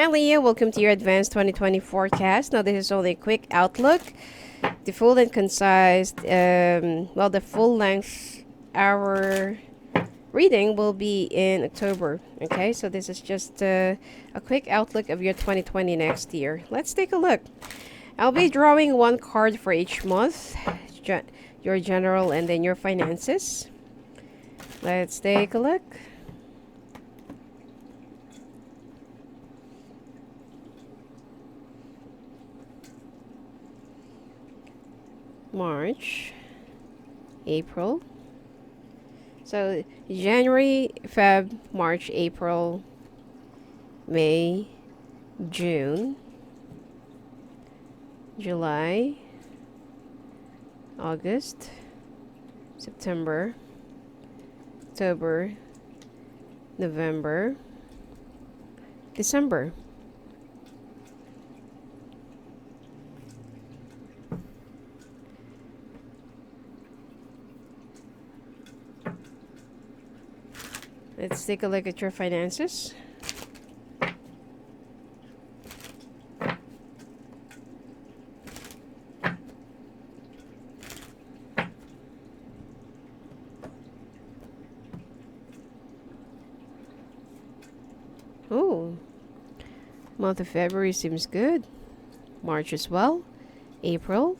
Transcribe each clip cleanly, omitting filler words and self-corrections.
Hi Leah, welcome to your advanced 2020 forecast. Now this is only a quick outlook. The full and concise, the full length hour reading will be in October. Okay, so this is just a quick outlook of your 2020 next year. Let's take a look. I'll be drawing one card for each month, your general and then your finances. Let's take a look. March, April. So January, Feb, March, April, May, June, July, August, September, October, November, December. Let's take a look at your finances. Oh, month of February seems good. March as well. April.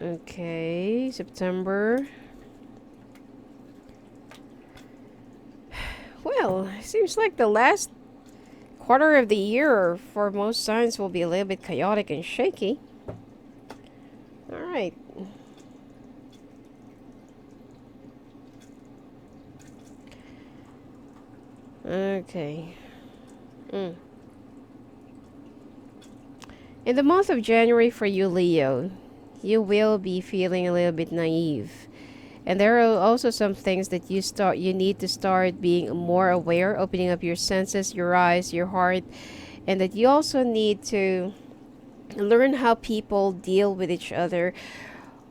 Okay, September. Well, seems like the last quarter of the year for most signs will be a little bit chaotic and shaky. All right. Okay. In the month of January for you, Leo, you will be feeling a little bit naive. And there are also some things that you need to start being more aware, opening up your senses, your eyes, your heart, and that you also need to learn how people deal with each other,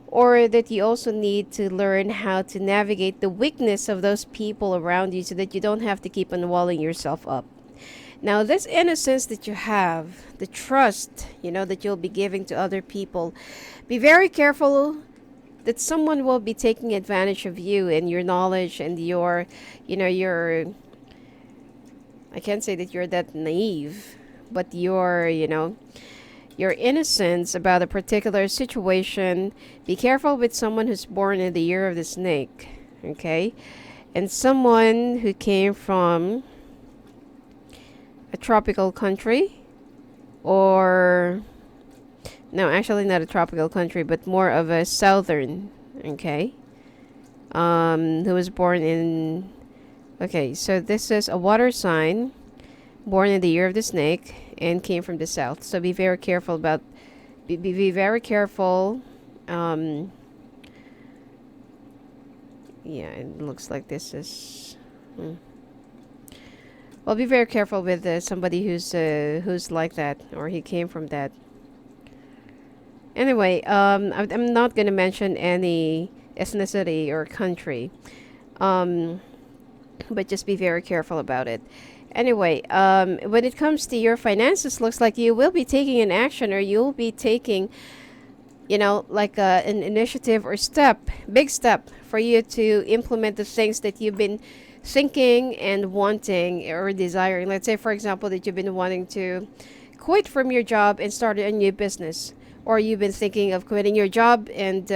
or that you also need to learn how to navigate the weakness of those people around you so that you don't have to keep on walling yourself up. Now, this innocence that you have, the trust, that you'll be giving to other people, be very careful that someone will be taking advantage of you and your knowledge and your, I can't say that you're that naive, but your innocence about a particular situation. Be careful with someone who's born in the year of the snake, okay? And someone who came from a tropical country, or no, actually not a tropical country, but more of a southern, okay? Who was born in, okay, so this is a water sign, born in the year of the snake, and came from the south. So be very careful about, be very careful. Yeah, it looks like this is. Well, be very careful with somebody who's like that, or he came from that. Anyway, I'm not going to mention any ethnicity or country, but just be very careful about it. Anyway, when it comes to your finances, looks like you will be taking an action, or you'll be taking, like an initiative or big step for you to implement the things that you've been thinking and wanting or desiring. Let's say, for example, that you've been wanting to quit from your job and start a new business, or you've been thinking of quitting your job and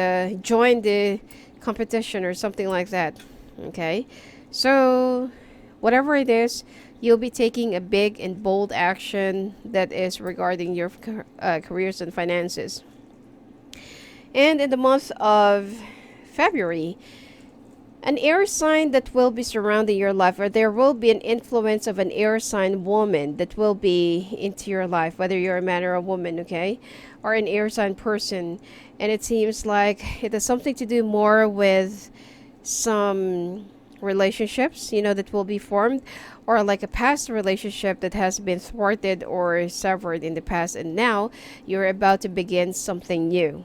join the competition or something like that. Okay, so whatever it is, you'll be taking a big and bold action that is regarding your careers and finances. And in the month of February, an air sign that will be surrounding your life, or there will be an influence of an air sign woman that will be into your life, whether you're a man or a woman, okay, or an air sign person. And it seems like it has something to do more with some relationships, that will be formed, or like a past relationship that has been thwarted or severed in the past, and now you're about to begin something new.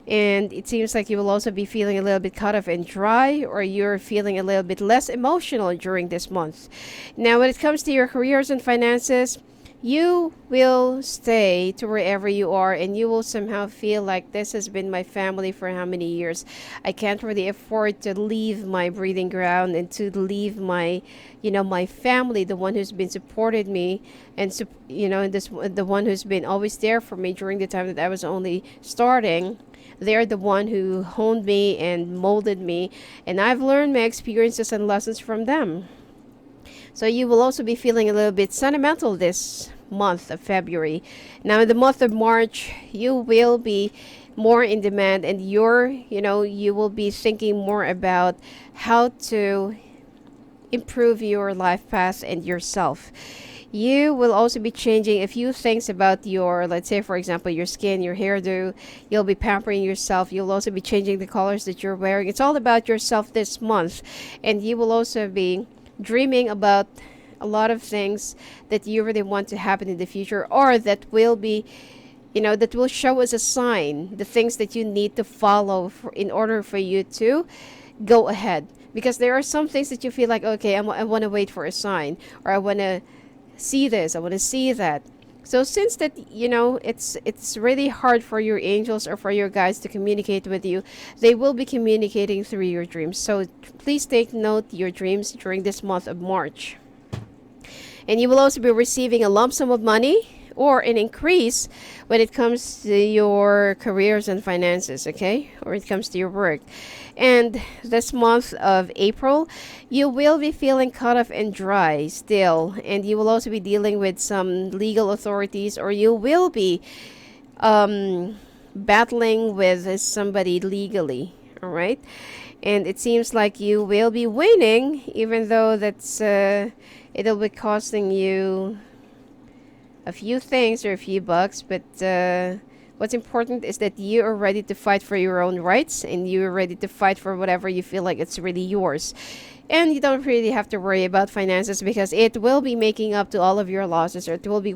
And it seems like you will also be feeling a little bit cut off and dry, or you're feeling a little bit less emotional during this month. Now, when it comes to your careers and finances, you will stay to wherever you are, and you will somehow feel like this has been my family for how many years. I can't really afford to leave my breathing ground and to leave my, my family, the one who's been supported me, and the one who's been always there for me during the time that I was only starting. They're the one who honed me and molded me, and I've learned my experiences and lessons from them. So you will also be feeling a little bit sentimental this month of February. Now, in the month of March, you will be more in demand, and you will be thinking more about how to improve your life path and yourself. You will also be changing a few things about your, let's say, for example, your skin, your hairdo. You'll be pampering yourself. You'll also be changing the colors that you're wearing. It's all about yourself this month. And you will also be dreaming about a lot of things that you really want to happen in the future, or that will be, that will show us a sign, the things that you need to follow in order for you to go ahead. Because there are some things that you feel like, okay, I want to wait for a sign, or I want to see this, I want to see that. So since that, it's really hard for your angels or for your guides to communicate with you, they will be communicating through your dreams. So please take note your dreams during this month of March. And you will also be receiving a lump sum of money or an increase when it comes to your careers and finances, okay? Or it comes to your work. And this month of April, you will be feeling cut off and dry still. And you will also be dealing with some legal authorities, or you will be battling with somebody legally, all right? And it seems like you will be winning, even though it'll be costing you a few things or a few bucks, but what's important is that you are ready to fight for your own rights, and you're ready to fight for whatever you feel like it's really yours. And you don't really have to worry about finances, because it will be making up to all of your losses, or it will be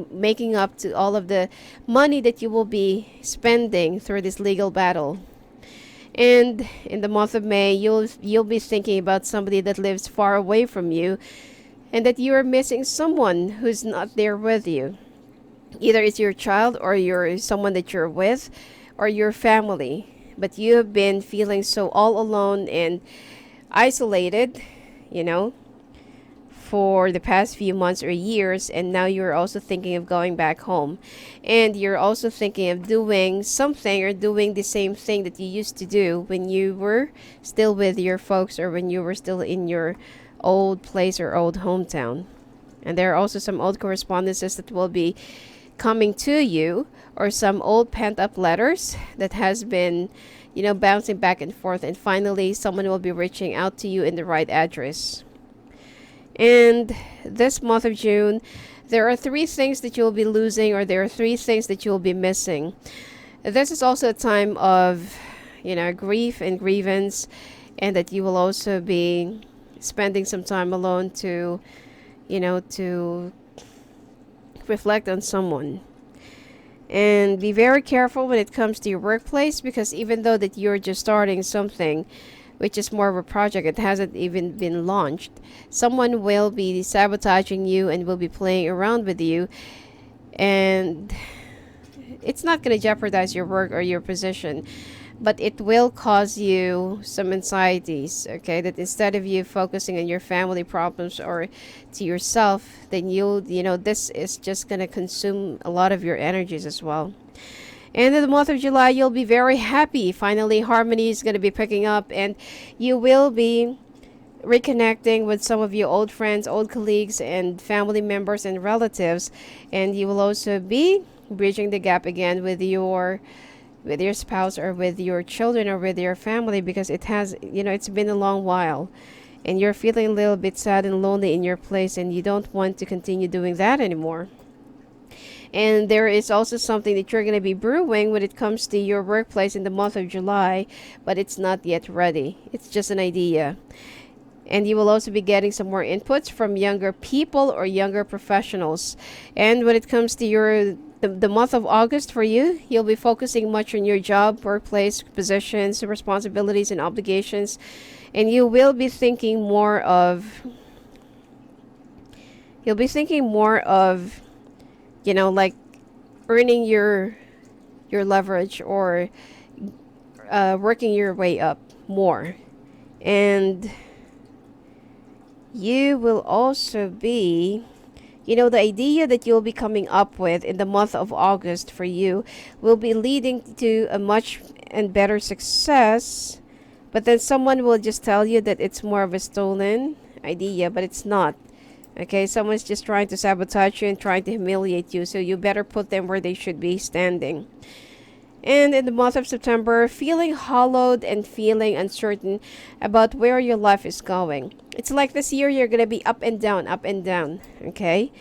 making up to all of the money that you will be spending through this legal battle. And in the month of May, you'll be thinking about somebody that lives far away from you, and that you are missing someone who's not there with you. Either it's your child, or someone that you're with, or your family. But you have been feeling so all alone and isolated, for the past few months or years, and now you're also thinking of going back home. And you're also thinking of doing something, or doing the same thing that you used to do when you were still with your folks, or when you were still in your old place or old hometown. And there are also some old correspondences that will be coming to you, or some old pent-up letters that has been, bouncing back and forth, and finally someone will be reaching out to you in the right address. And this month of June, there are 3 things that you'll be losing, or there are 3 things that you'll be missing. This is also a time of, grief and grievance, and that you will also be spending some time alone to reflect on someone. And be very careful when it comes to your workplace, because even though that you're just starting something, which is more of a project, it hasn't even been launched, someone will be sabotaging you and will be playing around with you. And it's not going to jeopardize your work or your position, but it will cause you some anxieties, okay? That instead of you focusing on your family problems or to yourself, then this is just going to consume a lot of your energies as well. And in the month of July, you'll be very happy. Finally, harmony is going to be picking up, and you will be reconnecting with some of your old friends, old colleagues, and family members and relatives. And you will also be bridging the gap again with your spouse, or with your children, or with your family, because it's been a long while, and you're feeling a little bit sad and lonely in your place, and you don't want to continue doing that anymore. And there is also something that you're going to be brewing when it comes to your workplace in the month of July, but it's not yet ready. It's just an idea. And you will also be getting some more inputs from younger people or younger professionals. And when it comes to the month of August for you, you'll be focusing much on your job, workplace, positions, responsibilities, and obligations. And you'll be thinking more of, like earning your leverage, or working your way up more. And you will also be, the idea that you'll be coming up with in the month of August for you will be leading to a much and better success. But then someone will just tell you that it's more of a stolen idea, but it's not. Okay, someone's just trying to sabotage you and trying to humiliate you, so you better put them where they should be standing. And in the month of September, feeling hollowed and feeling uncertain about where your life is going. It's like this year you're going to be up and down, okay?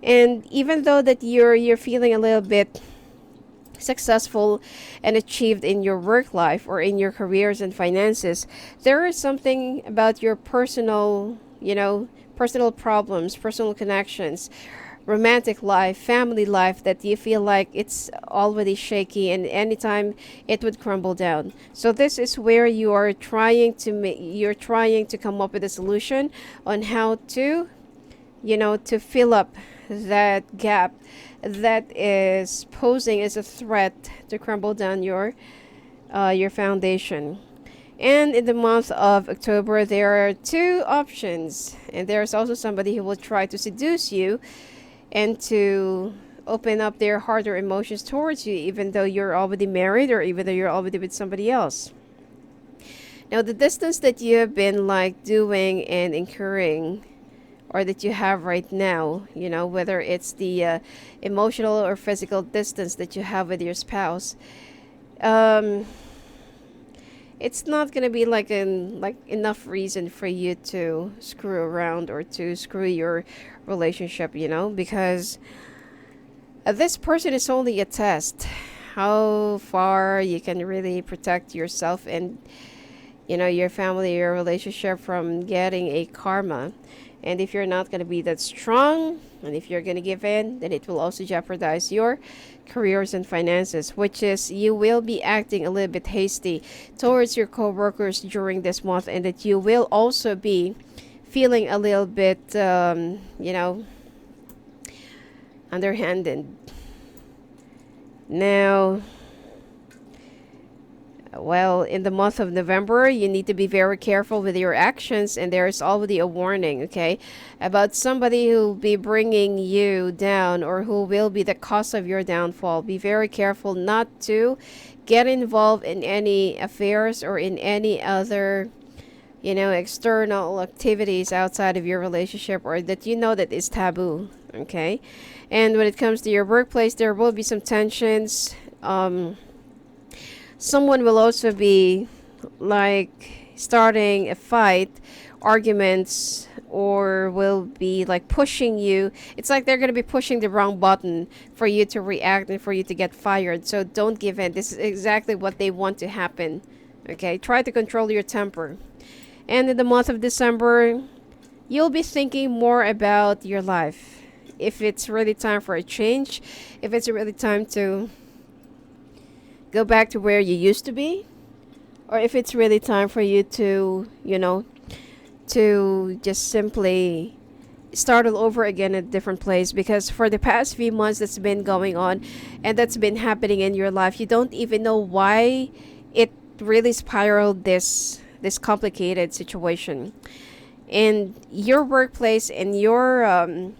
And even though that you're feeling a little bit successful and achieved in your work life or in your careers and finances, there is something about your personal problems, personal connections, romantic life, family life, that you feel like it's already shaky and anytime it would crumble down. So this is where you are trying to come up with a solution on how to to fill up that gap that is posing as a threat to crumble down your foundation. And in the month of October, there are two options, and there's also somebody who will try to seduce you and to open up their heart or emotions towards you, even though you're already married or even though you're already with somebody else. Now, the distance that you have been like doing and incurring, or that you have right now, whether it's the emotional or physical distance that you have with your spouse, it's not going to be like enough reason for you to screw around or to screw your relationship, because this person is only a test how far you can really protect yourself and your family, your relationship from getting a karma. And if you're not going to be that strong, and if you're going to give in, then it will also jeopardize your careers and finances, which is you will be acting a little bit hasty towards your co-workers during this month, and that you will also be feeling a little bit, underhanded. Now, well, in the month of November, you need to be very careful with your actions, and there is already a warning, okay, about somebody who will be bringing you down or who will be the cause of your downfall. Be very careful not to get involved in any affairs or in any other, external activities outside of your relationship, or that that is taboo, okay? And when it comes to your workplace, there will be some tensions. Someone will also be like starting a fight, arguments, or will be like pushing you. It's like they're going to be pushing the wrong button for you to react and for you to get fired. So don't give in. This is exactly what they want to happen. Okay, try to control your temper. And in the month of December, you'll be thinking more about your life. If it's really time for a change, if it's really time to go back to where you used to be, or if it's really time for you to, to just simply start all over again at a different place. Because for the past few months that's been going on and that's been happening in your life, you don't even know why it really spiraled this complicated situation. And your workplace and your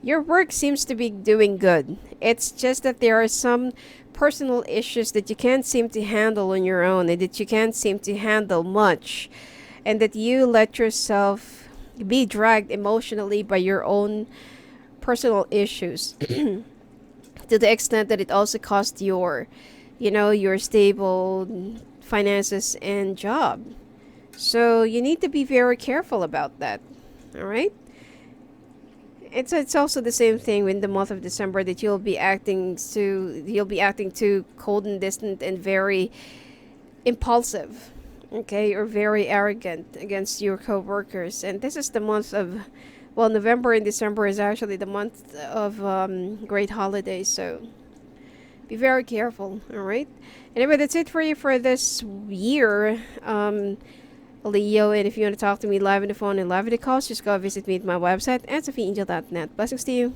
work seems to be doing good. It's just that there are some personal issues that you can't seem to handle on your own, and that you can't seem to handle much, and that you let yourself be dragged emotionally by your own personal issues to the extent that it also cost your stable finances and job. So you need to be very careful about that. All right? It's also the same thing in the month of December, that you'll be acting too cold and distant and very impulsive. Okay, you're very arrogant against your coworkers, and this is the month of, well, November and December is actually the month of great holidays, so be very careful. All right. Anyway, that's it for you for this year, Leo. And if you want to talk to me live on the phone and live in the calls, just go visit me at my website at sophiaangel.net. Blessings to you.